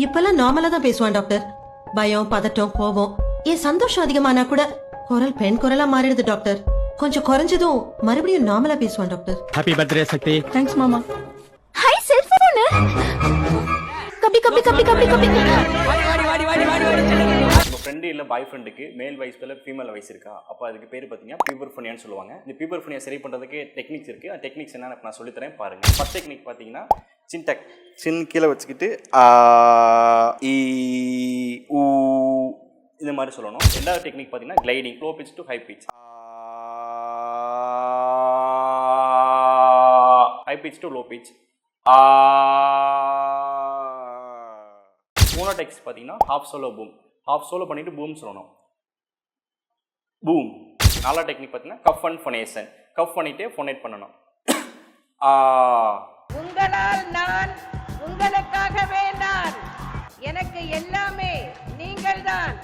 இப்பெல்லாம் நார்மலா தான் பேசுவான் டாக்டர். பயம், பதட்டம், கோபம், ஏன் சந்தோஷம் அதிகமானா கூட குரல் பெண் குரலா மாறிடுது டாக்டர். கொஞ்சம் குறைஞ்சதும் மறுபடியும் நார்மலா பேசுவான் டாக்டர். ஹாப்பி பர்த்டே சக்தி. தேங்க்ஸ் மாமா. Hi cellphone. கப்பி கப்பி கப்பி கப்பி கப்பி. உங்க ஃப்ரெண்டு இல்ல பாய் ஃப்ரெண்டுக்கு மேல் வாய்ஸ் பேர்ல ஃபீமேல் வாய்ஸ் இருக்கா? அப்போ அதுக்கு பேர் பார்த்தீங்கன்னா பியூபர்ஃபோனியான்னு சொல்லுவாங்க. இந்த பியூபர்ஃபோனியா சரி பண்ணுறதுக்கு டெக்னிக்ஸ் இருக்கு. அந்த டெக்னிக்ஸ் என்னன்னு நான் சொல்லித்தரேன் பாருங்க. ஃபர்ஸ்ட் டெக்னிக் பார்த்தீங்கன்னா சின்டெக் சின் கீழே வச்சுக்கிட்டு ஈ ஊ இந்த மாதிரி சொல்லணும். ரெண்டாவது டெக்னிக் பார்த்தீங்கன்னா gliding, low pitch to high pitch, high pitch to low pitch. மூணாவது டெக்னிக் பார்த்தீங்கன்னா half solo boom, half solo பண்ணிட்டு பூம் சொல்லணும், பூம். நாலாவது டெக்னிக் பார்த்தீங்கன்னா கஃப் அண்ட் ஃபொனேஷன், கஃப் பண்ணிட்டு ஃபொனேட் பண்ணணும். உங்களால் நான், உங்களுக்காகவே நான், எனக்கு எல்லாமே நீங்கள்தான்.